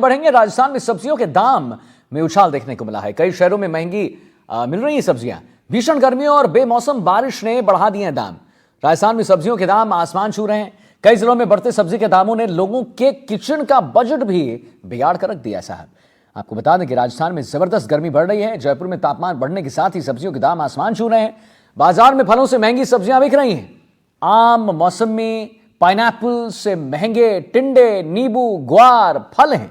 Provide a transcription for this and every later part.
बढ़ेंगे। राजस्थान में सब्जियों के दाम में उछाल देखने को मिला है। कई शहरों में महंगी मिल रही हैं सब्जियां। भीषण गर्मियों और बेमौसम बारिश ने बढ़ा दिए हैं दाम। राजस्थान में सब्जियों के दाम आसमान छू रहे हैं। कई जिलों में बढ़ते सब्जी के दामों ने लोगों के किचन का बजट भी बिगाड़ कर रख दिया। साहब, आपको बता दें कि राजस्थान में जबरदस्त गर्मी बढ़ रही है। जयपुर में तापमान बढ़ने के साथ ही सब्जियों के दाम आसमान छू रहे हैं। बाजार में फलों से महंगी सब्जियां बिक रही हैं। आम, मौसमी, पाइनएप्पल से महंगे टिंडे, नींबू, ग्वार फल हैं।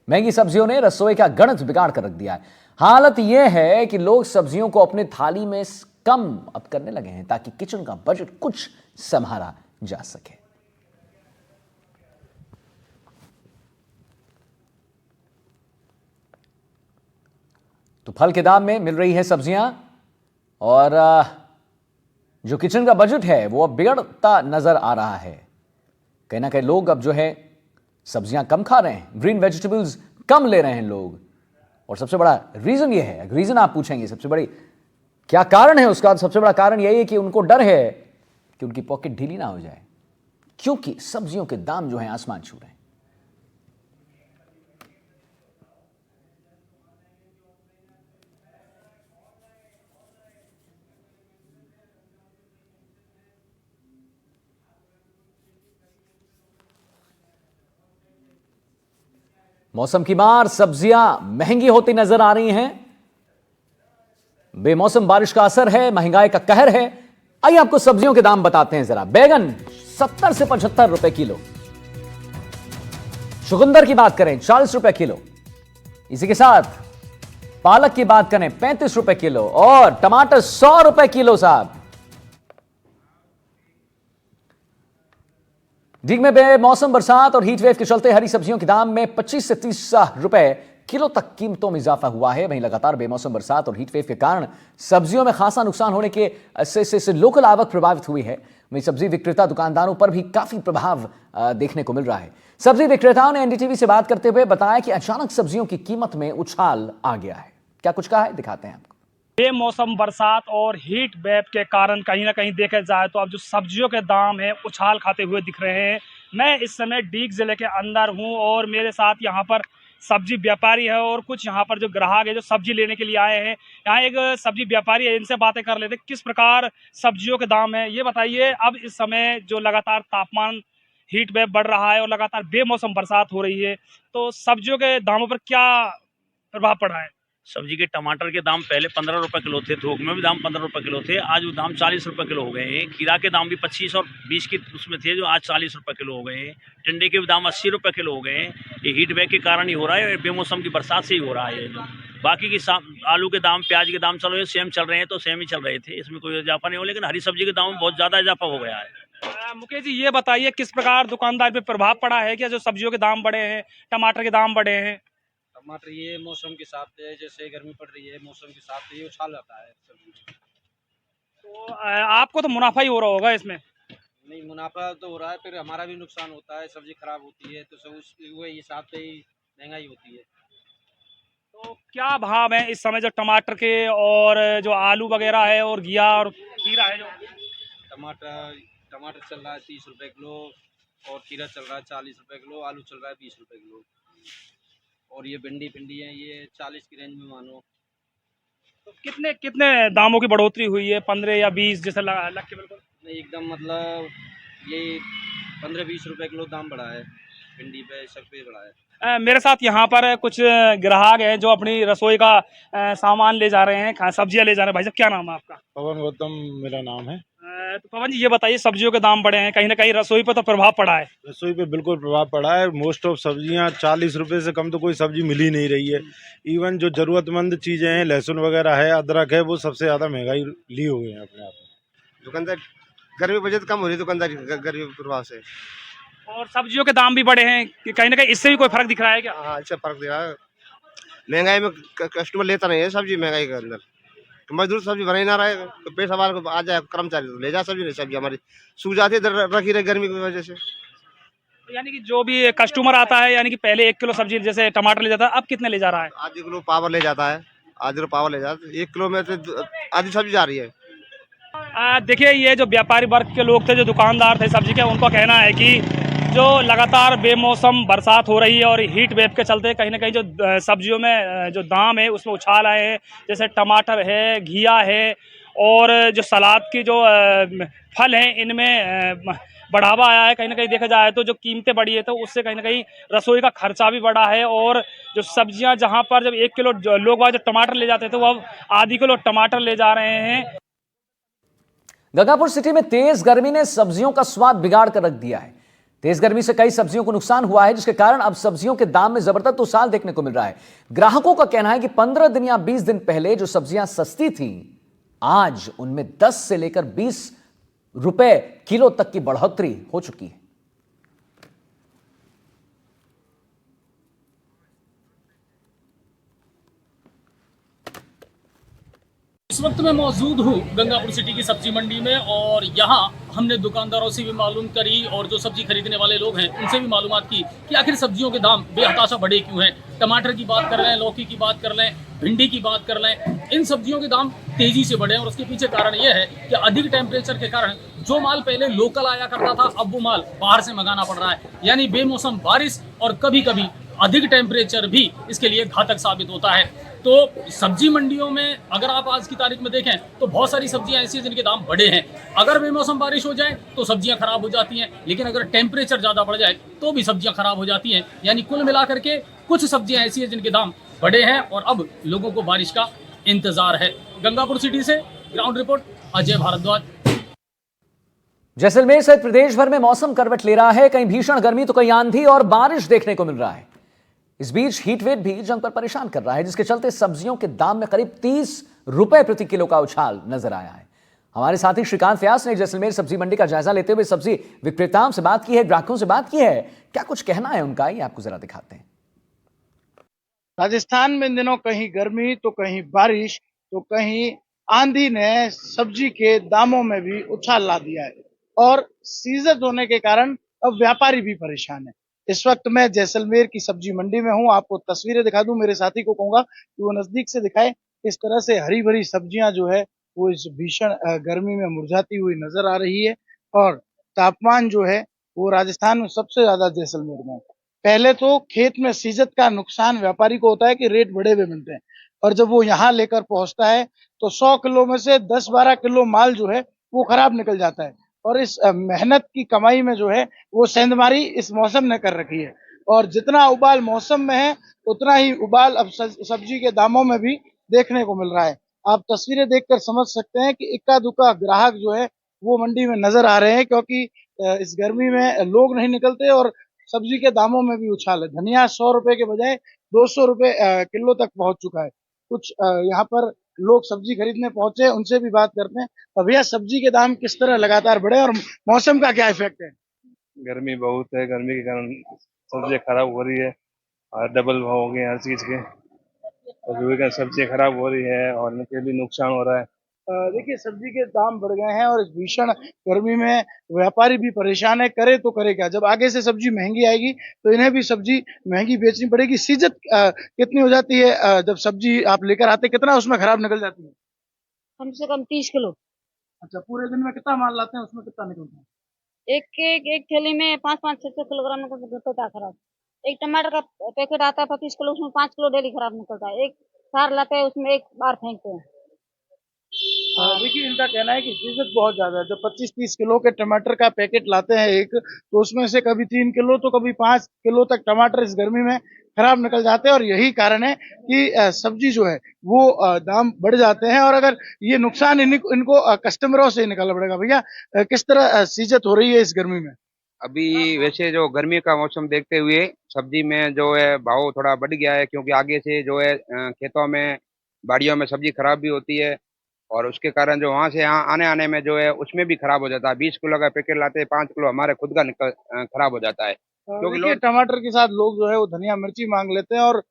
महंगी सब्जियों ने रसोई का गणित बिगाड़ कर रख दिया है। हालत यह है कि लोग सब्जियों को अपने थाली में कम अब करने लगे हैं ताकि किचन का बजट कुछ संभाला जा सके। तो फल के दाम में मिल रही है सब्जियां और जो किचन का बजट है वो अब बिगड़ता नजर आ रहा है। कहीं ना कहीं लोग अब जो है सब्जियां कम खा रहे हैं, ग्रीन वेजिटेबल्स कम ले रहे हैं लोग। और सबसे बड़ा रीजन ये है, रीजन आप पूछेंगे सबसे बड़ी क्या कारण है उसका, सबसे बड़ा कारण यही है कि उनको डर है कि उनकी पॉकेट ढीली ना हो जाए, क्योंकि सब्जियों के दाम जो है आसमान छू रहे हैं। मौसम की मार, सब्जियां महंगी होती नजर आ रही हैं। बेमौसम बारिश का असर है, महंगाई का कहर है। आइए आपको सब्जियों के दाम बताते हैं जरा। बैगन 70 से 75 रुपए किलो। चुकंदर की बात करें 40 रुपए किलो। इसी के साथ पालक की बात करें 35 रुपए किलो और टमाटर 100 रुपए किलो। साहब, डिग में बेमौसम बरसात और हीट वेव के चलते हरी सब्जियों के दाम में 25 से 30 रुपए किलो तक कीमतों में इजाफा हुआ है। वहीं लगातार बेमौसम बरसात और हीट वेव के कारण सब्जियों में खासा नुकसान होने के से लोकल आवक प्रभावित हुई है। वहीं सब्जी विक्रेता दुकानदारों पर भी काफी प्रभाव देखने को मिल रहा है। सब्जी विक्रेताओं ने एनडीटीवी से बात करते हुए बताया कि अचानक सब्जियों की कीमत में उछाल आ गया है। क्या कुछ कहा है, दिखाते हैं आपको। बेमौसम बरसात और हीट वेव के कारण कहीं ना कहीं देखा जाए तो अब जो सब्जियों के दाम है उछाल खाते हुए दिख रहे हैं। मैं इस समय डीग जिले के अंदर हूं और मेरे साथ यहां पर सब्जी व्यापारी है और कुछ यहां पर जो ग्राहक है जो सब्जी लेने के लिए आए हैं। यहाँ एक सब्जी व्यापारी है, इनसे बातें कर लेते किस प्रकार सब्जियों के दाम है। ये बताइए, अब इस समय जो लगातार तापमान हीट वेव बढ़ रहा है और लगातार बेमौसम बरसात हो रही है, तो सब्जियों के दामों पर क्या प्रभाव पड़ा है? सब्जी के टमाटर के दाम पहले 15 रुपए किलो थे, थोक में भी दाम 15 रुपए किलो थे, आज वो दाम 40 रुपए किलो हो गए हैं। खीरा के दाम भी 25 और 20 की उसमें थे जो आज 40 रुपए किलो हो गए हैं। टिंडे के भी दाम 80 रुपए किलो हो गए हैं। ये हीट वेव के कारण ही हो रहा है, बेमौसम की बरसात से ही हो रहा है। बाकी की आलू के दाम, प्याज के दाम चल रहे सेम चल रहे हैं, तो सेम ही चल रहे थे, इसमें कोई इजाफा नहीं हो। लेकिन हरी सब्जी के दाम में बहुत ज्यादा इजाफा हो गया है। मुकेश जी, ये बताइए किस प्रकार दुकानदार पे प्रभाव पड़ा है क्या जो सब्जियों के दाम बढ़े हैं, टमाटर के दाम बढ़े हैं? टमाटर ये मौसम के हिसाब से, जैसे गर्मी पड़ रही है मौसम के हिसाब से ये उछाल जाता है सब्जी। तो आपको तो मुनाफा ही हो रहा होगा इसमें? नहीं, मुनाफा तो हो रहा है, फिर हमारा भी नुकसान होता है। सब्जी खराब होती है तो सब वही हिसाब से ही महंगाई होती है। तो क्या भाव है इस समय जो टमाटर के और जो आलू वगैरह है और घिया और खीरा है? जो टमाटर चल रहा है 30 रुपए किलो और खीरा चल रहा है 40 रुपए किलो, आलू चल रहा है 20 रुपए किलो और ये भिंडी है ये 40 की रेंज में मानो। तो कितने कितने दामों की बढ़ोतरी हुई है? 15 या 20 जैसे लग के? बिल्कुल नहीं, एकदम मतलब ये 15-20 रुपए किलो दाम बढ़ा है, भिंडी पे सब पे बढ़ा है। मेरे साथ यहाँ पर कुछ ग्राहक हैं जो अपनी रसोई का सामान ले जा रहे हैं, सब्जियां ले जा रहे हैं। भाई साहब, क्या नाम है आपका? पवन गौतम मेरा नाम है। तो पवन जी, ये बताइए, सब्जियों के दाम बढ़े हैं, कहीं ना कहीं रसोई पर तो प्रभाव पड़ा है? रसोई पे बिल्कुल प्रभाव पड़ा है। मोस्ट ऑफ सब्जियां 40 रुपए से कम तो कोई सब्जी मिल ही नहीं रही है। इवन जो जरूरतमंद चीजें हैं, लहसुन वगैरह है, अदरक है, वो सबसे ज्यादा महंगाई ली हो गई है अपने आप में। दुकानदार गर्मी बजट कम हो रही है, दुकानदार गर्मी प्रभाव से। और सब्जियों के दाम भी बढ़े हैं, कि कहीं ना कहीं इससे भी कोई फर्क दिख रहा है क्या? हाँ, इससे फर्क दिख रहा है। महंगाई में कस्टमर लेता नहीं है सब्जी, महंगाई के अंदर तो मजदूर सब्जी बना ही ना रहे, तो पैसा वाले को आ जाए कर्मचारी तो ले जा सब्जी, नहीं सब्जी हमारी सूख जाती है रखी रहे गर्मी की वजह से। तो यानी कि जो भी कस्टमर आता है, यानी कि पहले 1 किलो सब्जी जैसे टमाटर ले जाता है, अब कितने ले जा रहा है? आधी किलो पावर ले जाता है, आधी किलो पावर ले जाता है, 1 किलो में से आधी सब्जी जा रही है। देखिए, ये जो व्यापारी वर्ग के लोग थे, जो दुकानदार थे सब्जी के, उनका कहना है कि जो लगातार बेमौसम बरसात हो रही है और हीट वेव के चलते कहीं ना कहीं जो सब्जियों में जो दाम है उसमें उछाल आए हैं। जैसे टमाटर है, घिया है और जो सलाद की जो फल हैं इनमें बढ़ावा आया है। कहीं ना कहीं देखा जाए तो जो कीमतें बढ़ी है तो उससे कहीं ना कहीं रसोई का खर्चा भी बढ़ा है। और जो सब्जियां जहां पर जब 1 किलो लोग वहाँ जो टमाटर ले जाते थे तो वो अब आधी किलो टमाटर ले जा रहे हैं। गंगापुर सिटी में तेज गर्मी ने सब्जियों का स्वाद बिगाड़ कर रख दिया है। तेज गर्मी से कई सब्जियों को नुकसान हुआ है, जिसके कारण अब सब्जियों के दाम में जबरदस्त उछाल देखने को मिल रहा है। ग्राहकों का कहना है कि 15 दिन या 20 दिन पहले जो सब्जियां सस्ती थी, आज उनमें 10 से लेकर 20 रुपए किलो तक की बढ़ोतरी हो चुकी है। इस वक्त मैं मौजूद हूँ गंगापुर सिटी की सब्जी मंडी में और यहाँ हमने दुकानदारों से भी मालूम करी और जो सब्जी खरीदने वाले लोग हैं उनसे भी मालूमात की कि आखिर सब्जियों के दाम बेहताशा बढ़े क्यों हैं। टमाटर की बात कर लें, लौकी की बात कर लें, भिंडी की बात कर लें, इन सब्जियों के दाम तेजी से बढ़े और उसके पीछे कारण यह है कि अधिक टेम्परेचर के कारण जो माल पहले लोकल आया करता था अब वो माल बाहर से मंगाना पड़ रहा है। यानी बेमौसम बारिश और कभी कभी अधिक टेम्परेचर भी इसके लिए घातक साबित होता है। तो सब्जी मंडियों में अगर आप आज की तारीख में देखें तो बहुत सारी सब्जियां ऐसी हैं जिनके दाम बढ़े हैं। अगर बेमौसम बारिश हो जाए तो सब्जियां खराब हो जाती हैं, लेकिन अगर टेम्परेचर ज़्यादा बढ़ जाए तो भी सब्जियां खराब हो जाती हैं। यानी कुल मिलाकर के कुछ सब्जियां ऐसी हैं जिनके दाम बढ़े हैं और अब लोगों को बारिश का इंतजार है। गंगापुर सिटी से ग्राउंड रिपोर्ट अजय भारद्वाज। जैसलमेर सहित प्रदेश भर में मौसम करवट ले रहा है। कहीं भीषण गर्मी तो कहीं आंधी और बारिश देखने को मिल रहा है। इस बीच हीटवेव भी जंग पर परेशान कर रहा है, जिसके चलते सब्जियों के दाम में करीब 30 रुपए प्रति किलो का उछाल नजर आया है। हमारे साथी श्रीकांत व्यास ने जैसलमेर सब्जी मंडी का जायजा लेते हुए सब्जी विक्रेताओं से बात की है, ग्राहकों से बात की है। क्या कुछ कहना है उनका, ये आपको जरा दिखाते हैं। राजस्थान में इन दिनों कहीं गर्मी तो कहीं बारिश तो कहीं आंधी ने सब्जी के दामों में भी उछाल ला दिया है और सीजन होने के कारण अब व्यापारी भी परेशान है। इस वक्त मैं जैसलमेर की सब्जी मंडी में हूं। आपको तस्वीरें दिखा दूं। मेरे साथी को कहूंगा कि वो नजदीक से दिखाए। इस तरह से हरी भरी सब्जियां जो है वो इस भीषण गर्मी में मुरझाती हुई नजर आ रही है और तापमान जो है वो राजस्थान में सबसे ज्यादा जैसलमेर में है। पहले तो खेत में सीजत का नुकसान व्यापारी को होता है कि रेट बढ़े हुए मिलते हैं और जब वो यहाँ लेकर पहुंचता है तो 100 किलो में से 10-12 किलो माल जो है वो खराब निकल जाता है और इस मेहनत की कमाई में जो है वो सेंधमारी इस मौसम ने कर रखी है और जितना उबाल मौसम में है उतना ही उबाल अब सब्जी के दामों में भी देखने को मिल रहा है। आप तस्वीरें देखकर समझ सकते हैं कि इक्का दुक्का ग्राहक जो है वो मंडी में नजर आ रहे हैं क्योंकि इस गर्मी में लोग नहीं निकलते और सब्जी के दामों में भी उछाल है। धनिया 100 रुपए के बजाय 200 रुपए किलो तक पहुंच चुका है। कुछ यहाँ पर लोग सब्जी खरीदने पहुंचे, उनसे भी बात करते हैं। तो भैया सब्जी के दाम किस तरह लगातार बढ़े और मौसम का क्या इफेक्ट है? गर्मी बहुत है, गर्मी के कारण सब्जियां खराब हो रही है और डबल भाव हो गए हर चीज के। तो सब्जियां खराब हो रही है और उनके भी नुकसान हो रहा है। देखिए सब्जी के दाम बढ़ गए हैं और इस भीषण गर्मी में व्यापारी भी परेशान है। करे तो करे क्या? जब आगे से सब्जी महंगी आएगी तो इन्हें भी सब्जी महंगी बेचनी पड़ेगी। सीजत कितनी हो जाती है जब सब्जी आप लेकर आते, कितना उसमें खराब निकल जाती है? कम से कम 30 किलो। अच्छा, पूरे दिन में कितना माल लाते हैं, उसमें कितना निकलता है? एक थैली में 5-5 6-6 किलोग्राम निकलता है खराब। एक टमाटर का पैकेट आता है 25 किलो, उसमें 5 किलो डेली खराब निकलता है। एक सार लाते हैं उसमें एक बार फेंकते हैं। देखिए इनका कहना है कि सीजत बहुत ज्यादा है। जब 25-30 किलो के टमाटर का पैकेट लाते हैं एक, तो उसमें से कभी 3 किलो तो कभी 5 किलो तक टमाटर इस गर्मी में खराब निकल जाते हैं और यही कारण है कि सब्जी जो है वो दाम बढ़ जाते हैं और अगर ये नुकसान इनको कस्टमरों से ही निकालना पड़ेगा। भैया किस तरह सीजत हो रही है इस गर्मी में? अभी वैसे जो गर्मी का मौसम देखते हुए सब्जी में जो है भाव थोड़ा बढ़ गया है, क्योंकि आगे से जो है खेतों में बाड़ियों में सब्जी खराब भी होती है और उसके कारण जो वहां से यहाँ आने में जो है उसमें भी खराब हो जाता है। 20 किलो का पैकेट लाते हैं, 5 किलो हमारे खुद का निकल खराब हो जाता है। क्योंकि देखिए टमाटर के साथ लोग जो है वो धनिया मिर्ची मांग लेते हैं और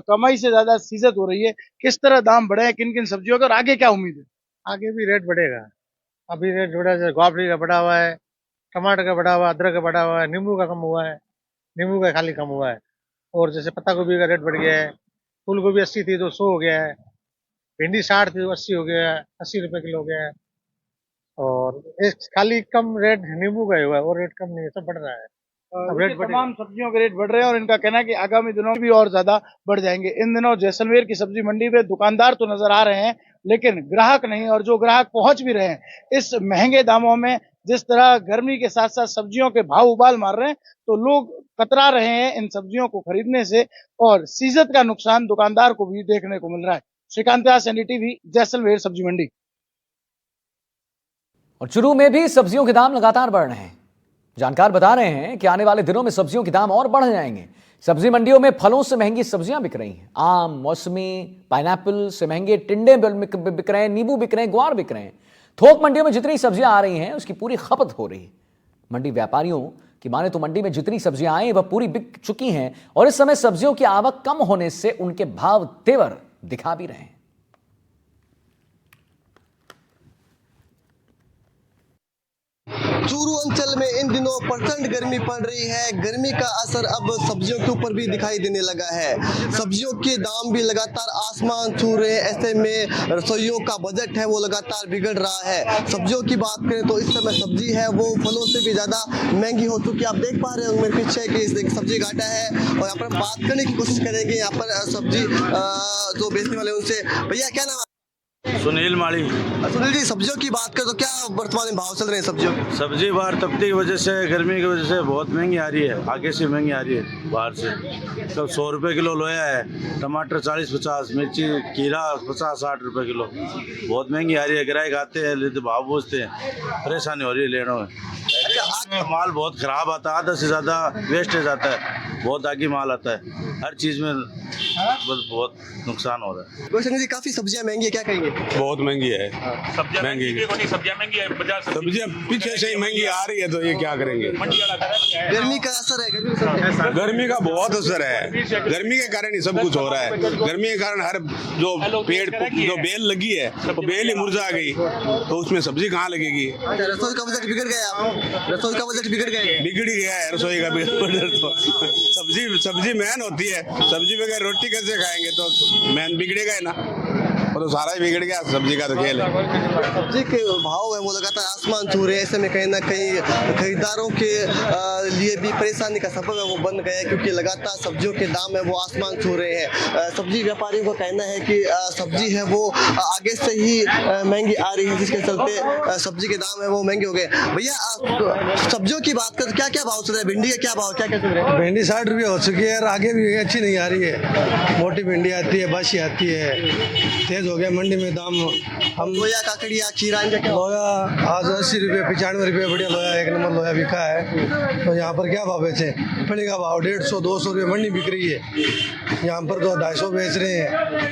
कमाई से ज्यादा सीजत हो रही है। किस तरह दाम बढ़े हैं किन किन सब्जियों के और आगे क्या उम्मीद है? आगे भी रेट बढ़ेगा। अभी रेट बढ़ा है, ग्वाफली का बढ़ा हुआ है, टमाटर का बढ़ा हुआ है, अदरक का बढ़ा हुआ है, नींबू का कम हुआ है, नींबू का खाली कम हुआ है। और जैसे पत्ता गोभी का रेट बढ़ गया है, फूल गोभी 80 थी तो 100 हो गया है, भिंडी 60 थी तो 80 हो गया है, 80 रुपए किलो हो गया है। और खाली कम रेट नींबू का ही हुआ है और रेट कम नहीं है, सब बढ़ रहा है। तमाम सब्जियों के रेट बढ़ रहे हैं और इनका कहना है कि आगामी दिनों में भी और ज्यादा बढ़ जाएंगे। इन दिनों जैसलमेर की सब्जी मंडी में दुकानदार तो नजर आ रहे हैं, लेकिन ग्राहक नहीं, और जो ग्राहक पहुंच भी रहे हैं इस महंगे दामों में, जिस तरह गर्मी के साथ साथ सब्जियों के भाव उबाल मार रहे हैं, तो लोग कतरा रहे हैं इन सब्जियों को खरीदने से, और सीजन का नुकसान दुकानदार को भी देखने को मिल रहा है। श्रीकांत व्यास, एनडीटीवी, जैसलमेर सब्जी मंडी। और चुरू में भी सब्जियों के दाम लगातार बढ़ रहे हैं। जानकार बता रहे हैं कि आने वाले दिनों में सब्जियों के दाम और बढ़ जाएंगे। सब्जी मंडियों में फलों से महंगी सब्जियां बिक रही हैं। आम, मौसमी, पाइनएप्पल से महंगे टिंडे बिक रहे हैं, नींबू बिक रहे हैं, ग्वार बिक रहे हैं। थोक मंडियों में जितनी सब्जियां आ रही हैं उसकी पूरी खपत हो रही है। मंडी व्यापारियों की माने तो मंडी में जितनी सब्जियां आई वह पूरी बिक चुकी हैं और इस समय सब्जियों की आवक कम होने से उनके भाव तेवर दिखा भी रहे हैं। चूरू अंचल में इन दिनों प्रचंड गर्मी पड़ रही है। गर्मी का असर अब सब्जियों के ऊपर भी दिखाई देने लगा है। सब्जियों के दाम भी लगातार आसमान छू रहे हैं। ऐसे में रसोइयों का बजट है वो लगातार बिगड़ रहा है। सब्जियों की बात करें तो इस समय सब्जी है वो फलों से भी ज्यादा महंगी हो चुकी है। आप देख पा रहे हो मेरे पीछे कि सब्जी घाटा है और यहाँ पर बात करने की कोशिश करेंगे यहाँ पर सब्जी जो बेचने वाले उनसे। भैया क्या नाम? सुनील माली। सुनील जी, सब्जियों की बात करें तो क्या वर्तमान में भाव चल रहे हैं सब्जियों के? सब्जी बाहर तपती की वजह से, गर्मी की वजह से बहुत महंगी आ रही है। आगे से महंगी आ रही है बाहर से। कब 100 रुपये किलो लोया है, टमाटर 40-50, मिर्ची खीरा 50-60 रुपये किलो। बहुत महंगी आ रही है। ग्राहक आते हैं, लेते भाव पूछते हैं, परेशानी हो रही है लेने में। माल बहुत खराब आता है, आधा से ज़्यादा वेस्टेज आता है, बहुत आगे माल आता है। हर चीज़ में बहुत नुकसान हो रहा है। रोशन जी, काफी सब्जियां महंगी है, क्या कहेंगे? बहुत महंगी है। सब्जियां महंगी है, सब्जियां पीछे से ही महंगी आ रही है तो ये क्या करेंगे। गर्मी का असर है। गर्मी का बहुत असर है। गर्मी के कारण ही सब कुछ हो रहा है। गर्मी के कारण हर जो पेड़ जो बेल लगी है वो बेल ही मुरझा गई, तो उसमें सब्जी कहाँ लगेगी। रसोई का बजट बिगड़ गया। रसोई का बजट बिगड़ ही गया है रसोई का बजट। तो सब्जी मेन होती है। सब्जी बगैर रोटी कैसे खाएंगे, तो मेन बिगड़ेगा ही ना। और तो सारा ही बिगड़ गया, सब्जी का तो खेल है। सब्जी के भाव है वो लगातार आसमान छू रहे हैं। ऐसे में कहीं ना कहीं खरीदारों के लिए भी परेशानी का सबब है वो बन गया है, क्योंकि लगातार सब्जियों के दाम है वो आसमान छू रहे हैं। सब्जी व्यापारियों का कहना है कि सब्जी है वो आगे से ही महंगी आ रही है, जिसके चलते सब्जी के दाम है वो महंगे हो गए। भैया, सब्जियों की बात करें क्या क्या भाव चल रहा है? भिंडी का क्या भाव, क्या क्या चल रहा है? भिंडी 60 रुपये हो चुकी है और आगे भी अच्छी नहीं आ रही है। मोटी भिंडी आती है, बासी आती है, तेज हो गया मंडी में दाम। हम लोया, काकड़िया, खीरा, लोया आज 80 रुपये, 95 रुपये बढ़िया लोया, एक नंबर लोया बिका है। तो यहाँ पर क्या भाव बेचे? फली का भाव 150-200 रुपये मंडी बिक रही है। यहाँ पर तो 250 बेच रहे हैं।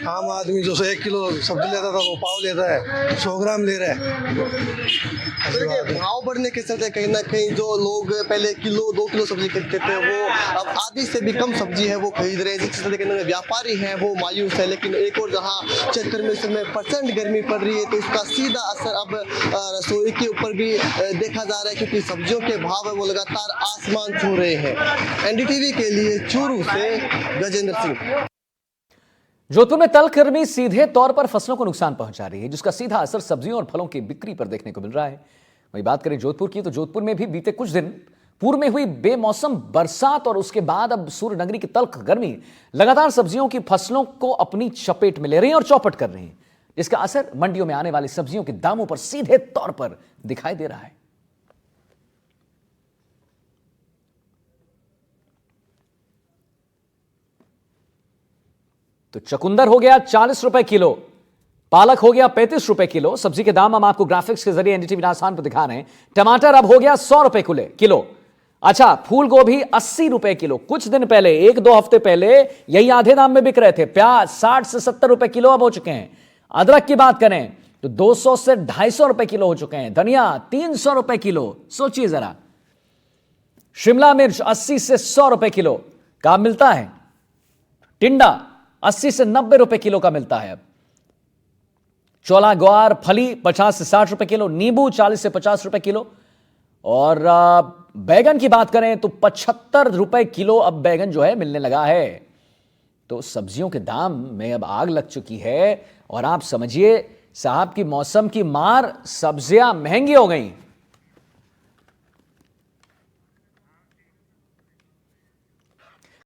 आम आदमी जो 1 किलो सब्जी लेता था वो पाव लेता है, 100 ग्राम ले रहा है। भाव बढ़ने के चलते कहीं ना कहीं जो लोग पहले किलो 2 किलो सब्जी खरीदते थे वो अब आधी से भी कम सब्जी है वो खरीद रहे हैं, जिसके चलते व्यापारी हैं वो मायूस है। लेकिन एक और जहाँ चक्कर में इस समय प्रचंड गर्मी पड़ रही है, तो इसका सीधा असर अब रसोई के ऊपर भी देखा जा रहा है, क्योंकि सब्जियों के भाव है वो लगातार आसमान छू रहे हैं। एनडीटीवी के लिए चूरू से गजेंद्र सिंह। जोधपुर में तल्ख गर्मी सीधे तौर पर फसलों को नुकसान पहुंचा रही है, जिसका सीधा असर सब्जियों और फलों की बिक्री पर देखने को मिल रहा है। वहीं बात करें जोधपुर की, तो जोधपुर में भी बीते कुछ दिन पूर्व में हुई बेमौसम बरसात और उसके बाद अब सूर्य नगरी की तल्ख गर्मी लगातार सब्जियों की फसलों को अपनी चपेट में ले रही है और चौपट कर रही है, जिसका असर मंडियों में आने वाली सब्जियों के दामों पर सीधे तौर पर दिखाई दे रहा है। तो चुकंदर हो गया 40 रुपए किलो, पालक हो गया 35 रुपए किलो। सब्जी के दाम हम आपको ग्राफिक्स के जरिए एनडीटीवी आसान पर दिखा रहे हैं। टमाटर अब हो गया 100 रुपए किलो। अच्छा, फूल गोभी 80 रुपए किलो। कुछ दिन पहले, 1-2 हफ्ते पहले यही आधे दाम में बिक रहे थे। प्याज 60 से 70 रुपए किलो अब हो चुके हैं। अदरक की बात करें तो 200 से 250 रुपए किलो हो चुके हैं। धनिया 300 रुपए किलो। सोचिए जरा, शिमला मिर्च 80 से 100 रुपए किलो का मिलता है। टिंडा 80 से 90 रुपए किलो का मिलता है अब। चोला ग्वार फली 50 से 60 रुपए किलो। नींबू 40 से 50 रुपए किलो। और बैगन की बात करें तो 75 रुपए किलो अब बैगन जो है मिलने लगा है। तो सब्जियों के दाम में अब आग लग चुकी है और आप समझिए साहब की मौसम की मार, सब्जियां महंगी हो गई।